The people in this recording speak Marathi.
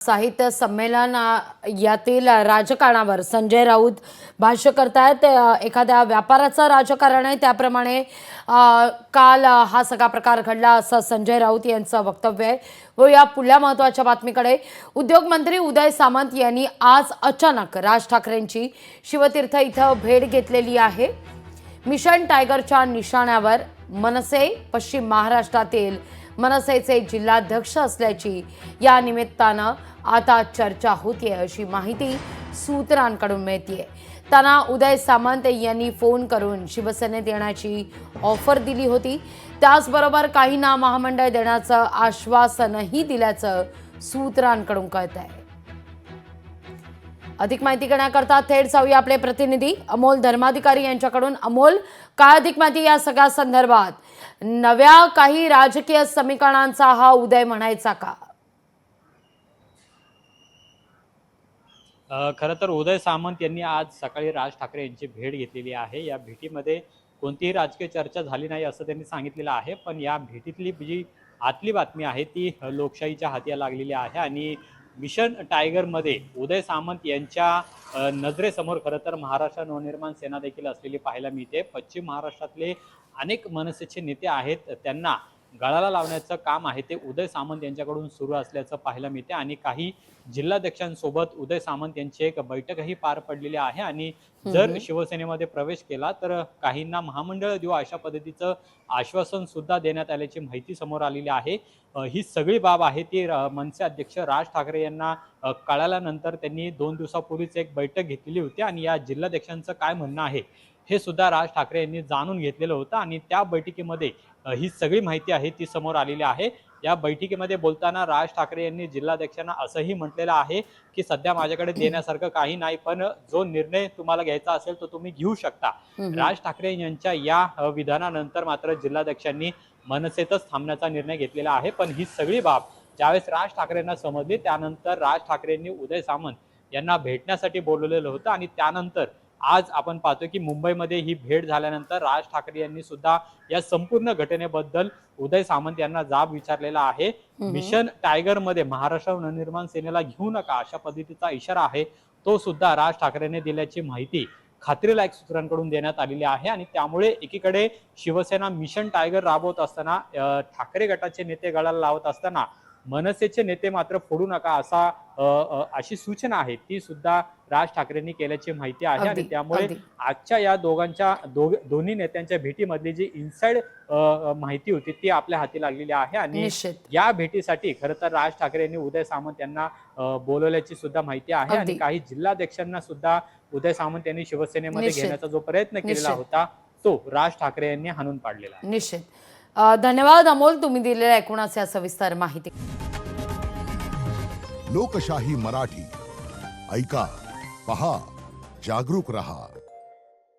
साहित्य संमेलन यातील राजकारणावर संजय राऊत भाष्य करतायत। एखाद्या व्यापाराचं राजकारण आहे त्याप्रमाणे काल हा सगळा प्रकार घडला असं संजय राऊत यांचं वक्तव्य आहे। व या पुढल्या महत्त्वाच्या बातमीकडे, उद्योग मंत्री उदय सामंत यांनी आज अचानक राज ठाकरेंची शिवतीर्थ इथं भेट घेतलेली आहे। मिशन टायगरच्या निशाण्यावर मनसे पश्चिम महाराष्ट्रातील मनसेचे जिल्हाध्यक्ष असल्याची या निमित्तानं आता चर्चा होतीये अशी माहिती सूत्रांकडून मिळतेय। त्यांना उदय सामंत यांनी फोन करून शिवसेनेत येण्याची ऑफर दिली होती। त्याचबरोबर काहींना महामंडळ देण्याचं आश्वासनही दिल्याचं सूत्रांकडून कळतंय। अधिक माहिती घेण्याकरता थेट जाऊया आपले प्रतिनिधी अमोल धर्माधिकारी यांच्याकडून। अमोल, काय अधिक माहिती या सगळ्या संदर्भात? नव्या काही राजकीय समीकरणांचा हा उदय म्हणायचा का? खरं तर उदय सामंत यांनी आज सकाळी राज ठाकरे यांची भेट घेतलेली आहे। या भेटीमध्ये कोणतीही राजकीय चर्चा झाली नाही असं त्यांनी सांगितलेलं आहे। पण या भेटीतली जी आतली बातमी आहे ती लोकशाहीच्या हाती लागलेली आहे आणि मिशन टायगरमध्ये उदय सामंत यांच्या नजरेसमोर खरं तर महाराष्ट्र नवनिर्माण सेना देखील असलेली पाहायला मिळते। पश्चिम महाराष्ट्रातले अनेक मनसेचे नेते आहेत, त्यांना गळाला लावण्याचं काम आहे ते उदय सामंत यांच्याकडून सुरू असल्याचं पाहायला मिळते आणि काही जिल्हाध्यक्षांसोबत उदय सामंत यांची एक बैठकही पार पडलेली आहे आणि जर शिवसेनेमध्ये प्रवेश केला तर काहींना महामंडळ देऊ अशा पद्धतीचं आश्वासन सुद्धा देण्यात आल्याची माहिती समोर आलेली आहे। ही सगळी बाब आहे ती मनसे अध्यक्ष राज ठाकरे यांना कळाल्यानंतर त्यांनी 2 दिवसापूर्वीच एक बैठक घेतलेली होती आणि या जिल्हाध्यक्षांचं काय म्हणणं आहे हे सुद्धा राज ठाकरे यांनी जाणून घेतलेलं होतं आणि त्या बैठकीमध्ये ही सगळी माहिती आहे ती समोर आलेली आहे। या बैठकीमध्ये बोलताना राज ठाकरे यांनी जिल्हाध्यक्षांना असंही म्हटलेलं आहे की सध्या माझ्याकडे देण्यासारखं काही नाही, पण जो निर्णय तुम्हाला घ्यायचा असेल तो तुम्ही घेऊ शकता। राज ठाकरे यांच्या या विधानानंतर मात्र जिल्हाध्यक्षांनी मनसेतच थांबण्याचा निर्णय घेतलेला आहे। पण ही सगळी बाब ज्यावेळेस राज ठाकरेंना समजली त्यानंतर राज ठाकरे यांनी उदय सामंत यांना भेटण्यासाठी बोलवलेलं होतं आणि त्यानंतर आज आपण पाहतोय की मुंबईमध्ये ही भेट झाल्यानंतर राज ठाकरे यांनी सुद्धा या संपूर्ण घटनेबद्दल उदय सामंत यांना जाब विचारलेला आहे। मिशन टायगर मध्ये महाराष्ट्र नवनिर्माण सेनेला घेऊ नका अशा पद्धतीचा इशारा आहे तो सुद्धा राज ठाकरेंनी दिल्याची माहिती खात्रीलायक सूत्रांकडून देण्यात आलेली आहे आणि त्यामुळे एकीकडे शिवसेना मिशन टायगर राबवत असताना ठाकरे गटाचे नेते गळाला लावत असताना मनसेचे नेते मात्र फोडू नका अशी सूचना आहे ती सुद्धा राज ठाकरेंनी केल्याची माहिती आहे आणि त्यामुळे आजच्या या दोन्ही नेत्यांच्या भेटीमधली जी इनसाइड माहिती होती ती आपल्या हाती लागलेली आहे आणि या भेटीसाठी खरं तर राज ठाकरे यांनी उदय सामंत यांना बोलवल्याची सुद्धा माहिती आहे आणि काही जिल्हाध्यक्षांना सुद्धा उदय सामंत यांनी शिवसेनेमध्ये घेण्याचा जो प्रयत्न केलेला होता तो राज ठाकरे यांनी हाणून पाडलेला। निश्चित धन्यवाद अमोल, तुम्ही दिलेल्या एकूणच या सविस्तर माहिती। लोकशाही मराठी ऐका, पहा, जागरूक रहा।